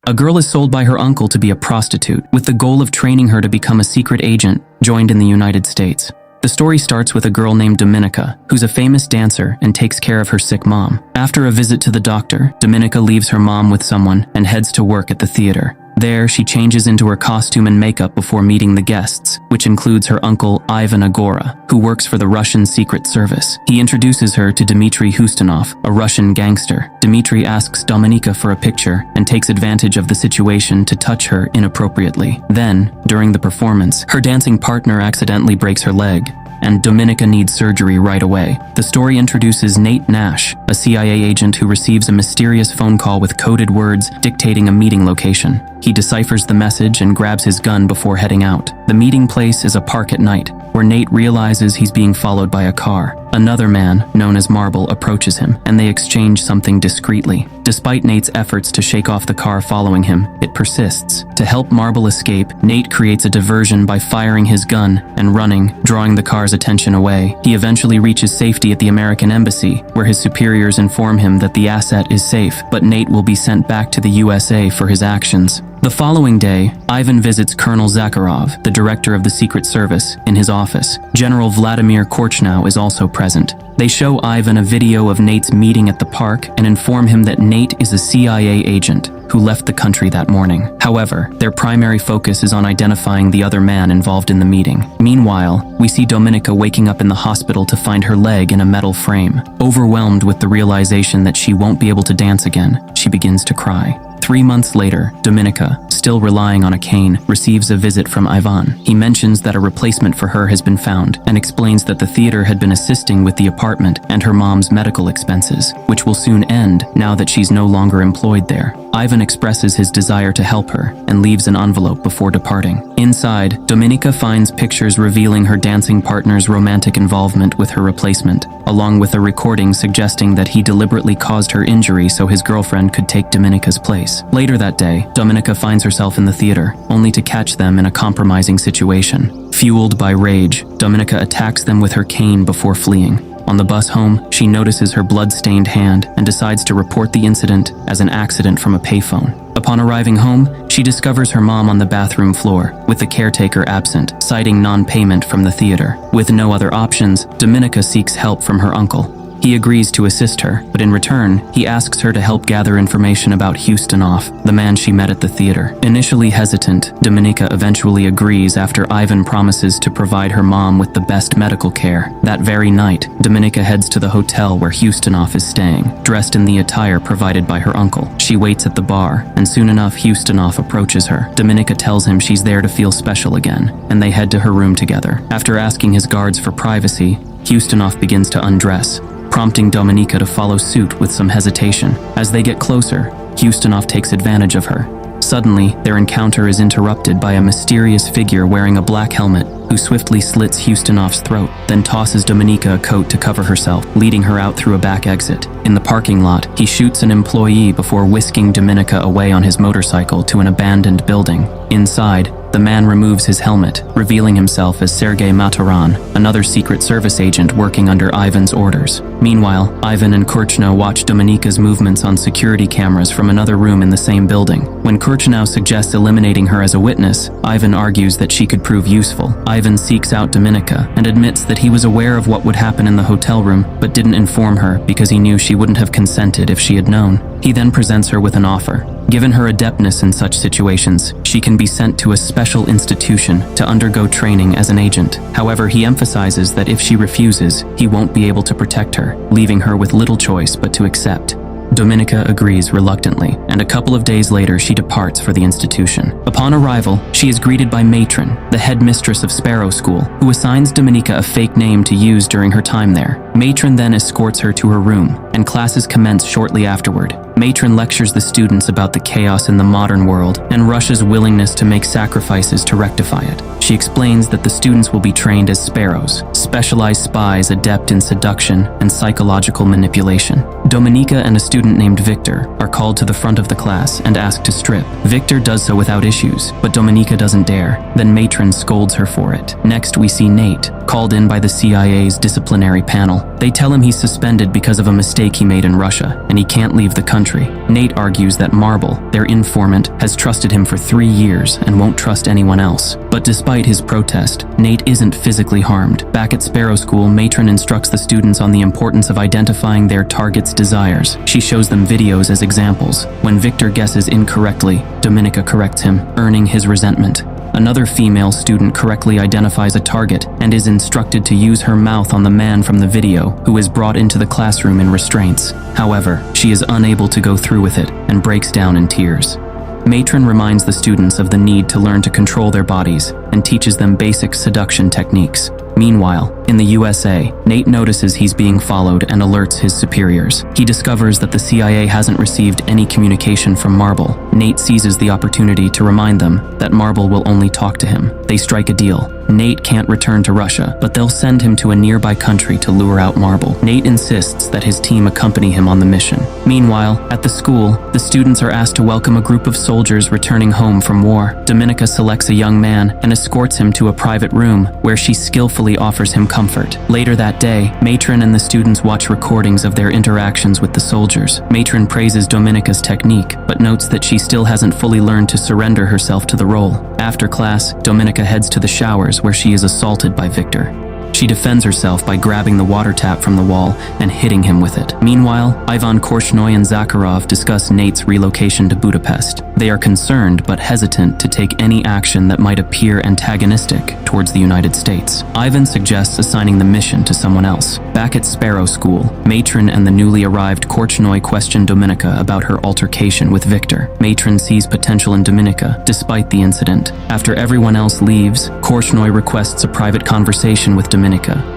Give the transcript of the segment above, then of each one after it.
A girl is sold by her uncle to be a prostitute, with the goal of training her to become a secret agent joined in the United States. The story starts with a girl named Dominika, who's a famous dancer and takes care of her sick mom. After a visit to the doctor, Dominika leaves her mom with someone and heads to work at the theater. There, she changes into her costume and makeup before meeting the guests, which includes her uncle Ivan Egorova, who works for the Russian Secret Service. He introduces her to Dmitry Hustinov, a Russian gangster. Dmitry asks Dominika for a picture and takes advantage of the situation to touch her inappropriately. Then, during the performance, her dancing partner accidentally breaks her leg, and Dominika needs surgery right away. The story introduces Nate Nash, a CIA agent who receives a mysterious phone call with coded words dictating a meeting location. He deciphers the message and grabs his gun before heading out. The meeting place is a park at night, where Nate realizes he's being followed by a car. Another man, known as Marble, approaches him, and they exchange something discreetly. Despite Nate's efforts to shake off the car following him, it persists. To help Marble escape, Nate creates a diversion by firing his gun and running, drawing the car's attention away. He eventually reaches safety at the American embassy, where his superiors inform him that the asset is safe, but Nate will be sent back to the USA for his actions. The following day, Ivan visits Colonel Zakharov, the director of the Secret Service, in his office. General Vladimir Korchnow is also present. They show Ivan a video of Nate's meeting at the park and inform him that Nate is a CIA agent who left the country that morning. However, their primary focus is on identifying the other man involved in the meeting. Meanwhile, we see Dominika waking up in the hospital to find her leg in a metal frame. Overwhelmed with the realization that she won't be able to dance again, she begins to cry. 3 months later, Dominika, still relying on a cane, receives a visit from Ivan. He mentions that a replacement for her has been found and explains that the theater had been assisting with the apartment and her mom's medical expenses, which will soon end now that she's no longer employed there. Ivan expresses his desire to help her and leaves an envelope before departing. Inside, Dominika finds pictures revealing her dancing partner's romantic involvement with her replacement, along with a recording suggesting that he deliberately caused her injury so his girlfriend could take Dominika's place. Later that day, Dominika finds herself in the theater, only to catch them in a compromising situation. Fueled by rage, Dominika attacks them with her cane before fleeing. On the bus home, she notices her blood-stained hand and decides to report the incident as an accident from a payphone. Upon arriving home, she discovers her mom on the bathroom floor, with the caretaker absent, citing non-payment from the theater. With no other options, Dominika seeks help from her uncle. He agrees to assist her, but in return, he asks her to help gather information about Hustinov, the man she met at the theater. Initially hesitant, Dominika eventually agrees after Ivan promises to provide her mom with the best medical care. That very night, Dominika heads to the hotel where Hustinov is staying, dressed in the attire provided by her uncle. She waits at the bar, and soon enough Hustinov approaches her. Dominika tells him she's there to feel special again, and they head to her room together. After asking his guards for privacy, Hustinov begins to undress, prompting Dominika to follow suit with some hesitation. As they get closer, Hustinov takes advantage of her. Suddenly, their encounter is interrupted by a mysterious figure wearing a black helmet who swiftly slits Hustinov's throat, then tosses Dominika a coat to cover herself, leading her out through a back exit. In the parking lot, he shoots an employee before whisking Dominika away on his motorcycle to an abandoned building. Inside, the man removes his helmet, revealing himself as Sergei Maturan, another Secret Service agent working under Ivan's orders. Meanwhile, Ivan and Korchnow watch Dominika's movements on security cameras from another room in the same building. When Korchnow suggests eliminating her as a witness, Ivan argues that she could prove useful. Ivan seeks out Dominika and admits that he was aware of what would happen in the hotel room, but didn't inform her because he knew she wouldn't have consented if she had known. He then presents her with an offer. Given her adeptness in such situations, she can be sent to a special institution to undergo training as an agent. However, he emphasizes that if she refuses, he won't be able to protect her, leaving her with little choice but to accept. Dominika agrees reluctantly, and a couple of days later she departs for the institution. Upon arrival, she is greeted by Matron, the headmistress of Sparrow School, who assigns Dominika a fake name to use during her time there. Matron then escorts her to her room, and classes commence shortly afterward. Matron lectures the students about the chaos in the modern world and Russia's willingness to make sacrifices to rectify it. She explains that the students will be trained as sparrows, specialized spies adept in seduction and psychological manipulation. Dominika and a student named Victor are called to the front of the class and asked to strip. Victor does so without issues, but Dominika doesn't dare. Then Matron scolds her for it. Next, we see Nate, called in by the CIA's disciplinary panel. They tell him he's suspended because of a mistake he made in Russia, and he can't leave the country. Nate argues that Marble, their informant, has trusted him for 3 years and won't trust anyone else. But despite his protest, Nate isn't physically harmed. Back at Sparrow School, Matron instructs the students on the importance of identifying their target's desires. She shows them videos as examples. When Victor guesses incorrectly, Dominika corrects him, earning his resentment. Another female student correctly identifies a target and is instructed to use her mouth on the man from the video, who is brought into the classroom in restraints. However, she is unable to go through with it and breaks down in tears. Matron reminds the students of the need to learn to control their bodies and teaches them basic seduction techniques. Meanwhile, in the USA, Nate notices he's being followed and alerts his superiors. He discovers that the CIA hasn't received any communication from Marble. Nate seizes the opportunity to remind them that Marble will only talk to him. They strike a deal. Nate can't return to Russia, but they'll send him to a nearby country to lure out Marble. Nate insists that his team accompany him on the mission. Meanwhile, at the school, the students are asked to welcome a group of soldiers returning home from war. Dominika selects a young man and escorts him to a private room where she skillfully offers him comfort. Later that day, Matron and the students watch recordings of their interactions with the soldiers. Matron praises Dominika's technique, but notes that she still hasn't fully learned to surrender herself to the role. After class, Dominika heads to the showers where she is assaulted by Victor. She defends herself by grabbing the water tap from the wall and hitting him with it. Meanwhile, Ivan Korchnoi and Zakharov discuss Nate's relocation to Budapest. They are concerned but hesitant to take any action that might appear antagonistic towards the United States. Ivan suggests assigning the mission to someone else. Back at Sparrow School, Matron and the newly arrived Korchnoi question Dominika about her altercation with Victor. Matron sees potential in Dominika, despite the incident. After everyone else leaves, Korchnoi requests a private conversation with Dominika.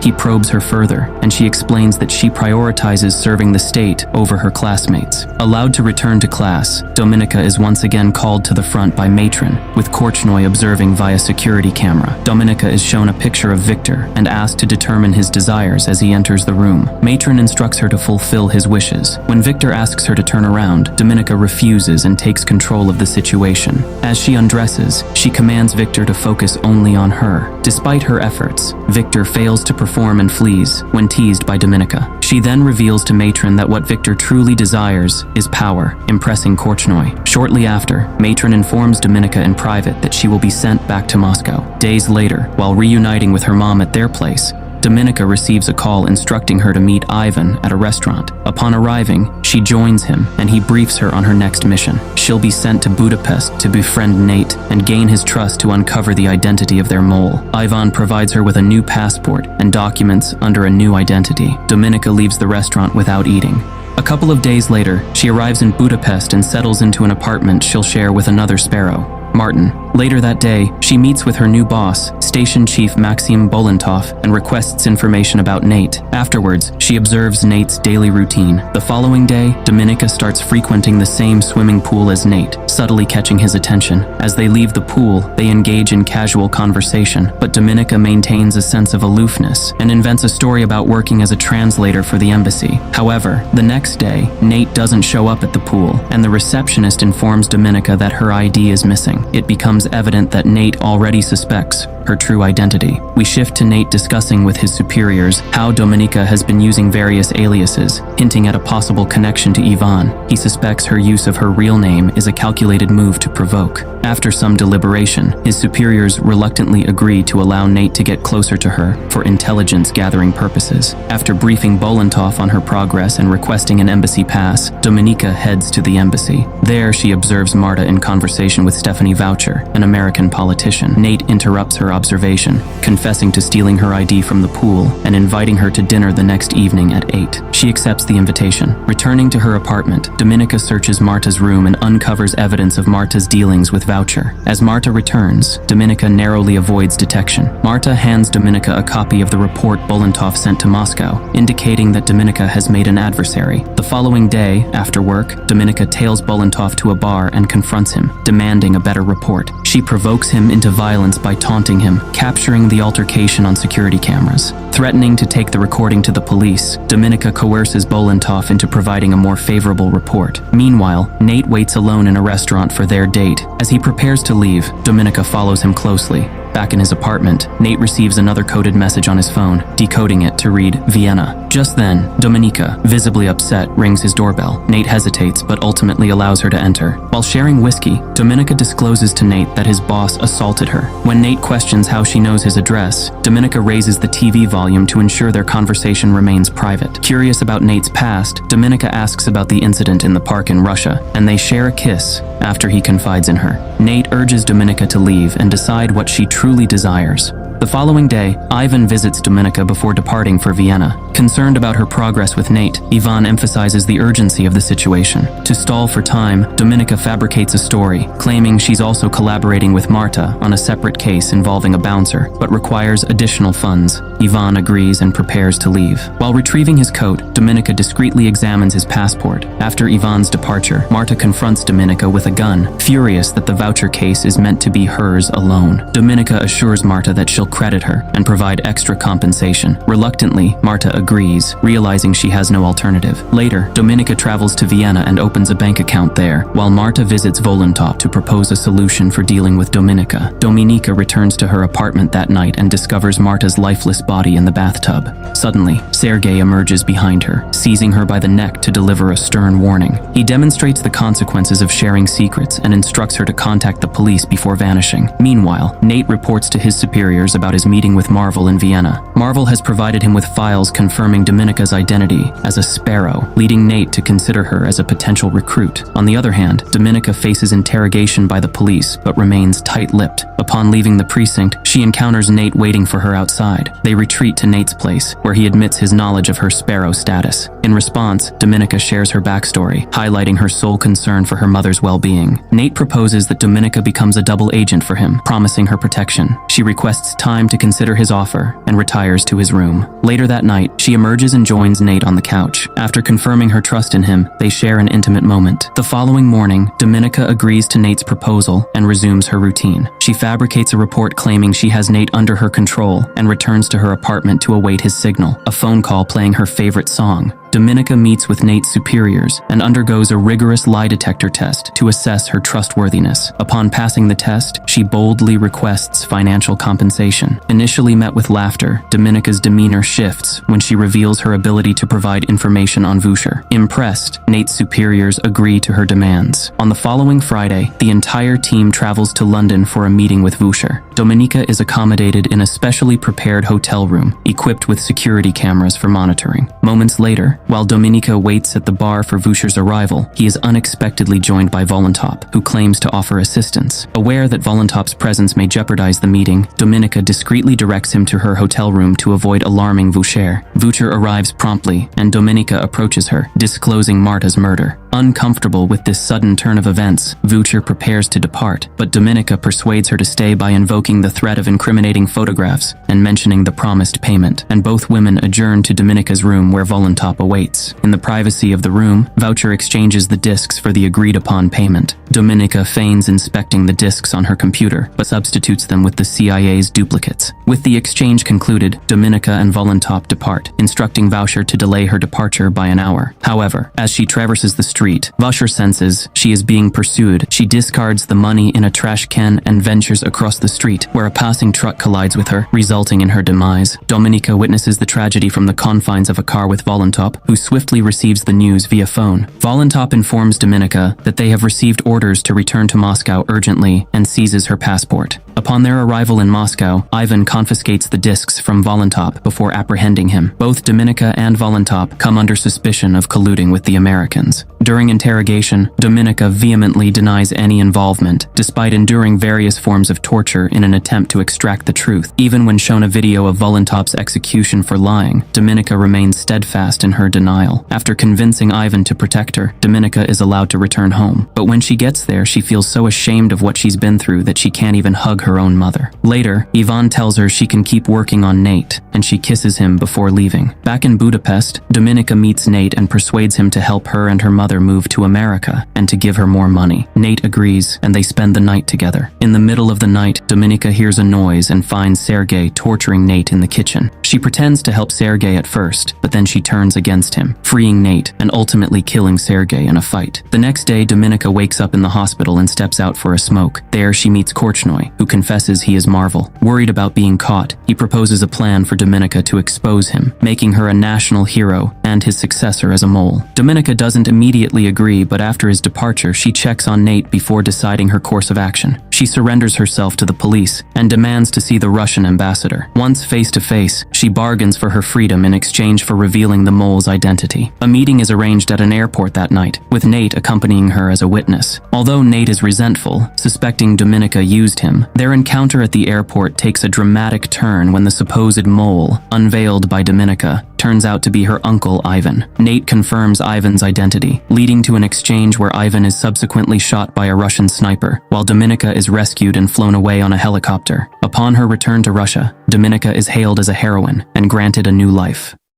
He probes her further, and she explains that she prioritizes serving the state over her classmates. Allowed to return to class, Dominika is once again called to the front by Matron, with Korchnoi observing via security camera. Dominika is shown a picture of Victor and asked to determine his desires as he enters the room. Matron instructs her to fulfill his wishes. When Victor asks her to turn around, Dominika refuses and takes control of the situation. As she undresses, she commands Victor to focus only on her. Despite her efforts, Victor fails to perform and flees when teased by Dominika. She then reveals to Matron that what Victor truly desires is power, impressing Korchnoi. Shortly after, Matron informs Dominika in private that she will be sent back to Moscow. Days later, while reuniting with her mom at their place, Dominika receives a call instructing her to meet Ivan at a restaurant. Upon arriving, she joins him and he briefs her on her next mission. She'll be sent to Budapest to befriend Nate and gain his trust to uncover the identity of their mole. Ivan provides her with a new passport and documents under a new identity. Dominika leaves the restaurant without eating. A couple of days later, she arrives in Budapest and settles into an apartment she'll share with another sparrow, Martin. Later that day, she meets with her new boss, Station Chief Maxim Bolentov, and requests information about Nate. Afterwards, she observes Nate's daily routine. The following day, Dominika starts frequenting the same swimming pool as Nate, subtly catching his attention. As they leave the pool, they engage in casual conversation, but Dominika maintains a sense of aloofness and invents a story about working as a translator for the embassy. However, the next day, Nate doesn't show up at the pool, and the receptionist informs Dominika that her ID is missing. It becomes evident that Nate already suspects her true identity. We shift to Nate discussing with his superiors how Dominika has been using various aliases, hinting at a possible connection to Ivan. He suspects her use of her real name is a calculated move to provoke. After some deliberation, his superiors reluctantly agree to allow Nate to get closer to her for intelligence-gathering purposes. After briefing Bolentov on her progress and requesting an embassy pass, Dominika heads to the embassy. There, she observes Marta in conversation with Stephanie Voucher, an American politician. Nate interrupts her observation, confessing to stealing her ID from the pool and inviting her to dinner the next evening at 8. She accepts the invitation. Returning to her apartment, Dominika searches Marta's room and uncovers evidence of Marta's dealings with Voucher. As Marta returns, Dominika narrowly avoids detection. Marta hands Dominika a copy of the report Bolentov sent to Moscow, indicating that Dominika has made an adversary. The following day, after work, Dominika tails Bolentov to a bar and confronts him, demanding a better report. She provokes him into violence by taunting him him, capturing the altercation on security cameras. Threatening to take the recording to the police, Dominika coerces Volontoff into providing a more favorable report. Meanwhile, Nate waits alone in a restaurant for their date. As he prepares to leave, Dominika follows him closely. Back in his apartment, Nate receives another coded message on his phone, decoding it to read Vienna. Just then, Dominika, visibly upset, rings his doorbell. Nate hesitates, but ultimately allows her to enter. While sharing whiskey, Dominika discloses to Nate that his boss assaulted her. When Nate questions how she knows his address, Dominika raises the TV volume to ensure their conversation remains private. Curious about Nate's past, Dominika asks about the incident in the park in Russia, and they share a kiss after he confides in her. Nate urges Dominika to leave and decide what she truly desires. The following day, Ivan visits Dominika before departing for Vienna. Concerned about her progress with Nate, Ivan emphasizes the urgency of the situation. To stall for time, Dominika fabricates a story, claiming she's also collaborating with Marta on a separate case involving a bouncer, but requires additional funds. Ivan agrees and prepares to leave. While retrieving his coat, Dominika discreetly examines his passport. After Ivan's departure, Marta confronts Dominika with a gun, furious that the voucher case is meant to be hers alone. Dominika assures Marta that she'll credit her and provide extra compensation. Reluctantly, Marta agrees, realizing she has no alternative. Later, Dominika travels to Vienna and opens a bank account there, while Marta visits Volontoff to propose a solution for dealing with Dominika. Dominika returns to her apartment that night and discovers Marta's lifeless body in the bathtub. Suddenly, Sergei emerges behind her, seizing her by the neck to deliver a stern warning. He demonstrates the consequences of sharing secrets and instructs her to contact the police before vanishing. Meanwhile, Nate reports to his superiors about his meeting with Marvel in Vienna. Marvel has provided him with files confirming Dominika's identity as a Sparrow, leading Nate to consider her as a potential recruit. On the other hand, Dominika faces interrogation by the police, but remains tight-lipped. Upon leaving the precinct, she encounters Nate waiting for her outside. They retreat to Nate's place, where he admits his knowledge of her Sparrow status. In response, Dominika shares her backstory, highlighting her sole concern for her mother's well-being. Nate proposes that Dominika becomes a double agent for him, promising her protection. She requests time to consider his offer and retires to his room. Later that night, she emerges and joins Nate on the couch. After confirming her trust in him, they share an intimate moment. The following morning, Dominika agrees to Nate's proposal and resumes her routine. She fabricates a report claiming she has Nate under her control and returns to her apartment to await his signal, a phone call playing her favorite song. Dominika meets with Nate's superiors and undergoes a rigorous lie detector test to assess her trustworthiness. Upon passing the test, she boldly requests financial compensation. Initially met with laughter, Dominika's demeanor shifts when she reveals her ability to provide information on Voucher. Impressed, Nate's superiors agree to her demands. On the following Friday, the entire team travels to London for a meeting with Voucher. Dominika is accommodated in a specially prepared hotel room, equipped with security cameras for monitoring. Moments later, while Dominika waits at the bar for Voucher's arrival, he is unexpectedly joined by Volontoff, who claims to offer assistance. Aware that Volontoff's presence may jeopardize the meeting, Dominika discreetly directs him to her hotel room to avoid alarming Voucher. Voucher arrives promptly, and Dominika approaches her, disclosing Marta's murder. Uncomfortable with this sudden turn of events, Voucher prepares to depart, but Dominika persuades her to stay by invoking the threat of incriminating photographs and mentioning the promised payment, and both women adjourn to Dominika's room where Volontoff awaits. In the privacy of the room, Voucher exchanges the discs for the agreed-upon payment. Dominika feigns inspecting the discs on her computer, but substitutes them with the C.I.A.'s duplicates. With the exchange concluded, Dominika and Volontoff depart, instructing Voucher to delay her departure by an hour. However, as she traverses the street, Voucher senses she is being pursued. She discards the money in a trash can and ventures across the street, where a passing truck collides with her, resulting in her demise. Dominika witnesses the tragedy from the confines of a car with Volontoff, who swiftly receives the news via phone. Volontoff informs Dominika that they have received orders to return to Moscow urgently and seizes her passport. Upon their arrival in Moscow, Ivan confiscates the discs from Volontoff before apprehending him. Both Dominika and Volontoff come under suspicion of colluding with the Americans. During interrogation, Dominika vehemently denies any involvement, despite enduring various forms of torture in an attempt to extract the truth. Even when shown a video of Volontoff's execution for lying, Dominika remains steadfast in her denial. After convincing Ivan to protect her, Dominika is allowed to return home. But when she gets there, she feels so ashamed of what she's been through that she can't even hug her own mother. Later, Ivan tells her she can keep working on Nate, and she kisses him before leaving. Back in Budapest, Dominika meets Nate and persuades him to help her and her mother father move to America and to give her more money. Nate agrees, and they spend the night together. In the middle of the night, Dominika hears a noise and finds Sergei torturing Nate in the kitchen. She pretends to help Sergei at first, but then she turns against him, freeing Nate and ultimately killing Sergei in a fight. The next day, Dominika wakes up in the hospital and steps out for a smoke. There, she meets Korchnoi, who confesses he is Marvel. Worried about being caught, he proposes a plan for Dominika to expose him, making her a national hero and his successor as a mole. Dominika doesn't immediately agree, but after his departure, she checks on Nate before deciding her course of action. She surrenders herself to the police and demands to see the Russian ambassador. Once face to face, she bargains for her freedom in exchange for revealing the mole's identity. A meeting is arranged at an airport that night, with Nate accompanying her as a witness. Although Nate is resentful, suspecting Dominika used him, their encounter at the airport takes a dramatic turn when the supposed mole, unveiled by Dominika, turns out to be her uncle Ivan. Nate confirms Ivan's identity, leading to an exchange where Ivan is subsequently shot by a Russian sniper, while Dominika is rescued and flown away on a helicopter. Upon her return to Russia, Dominika is hailed as a heroine and granted a new life.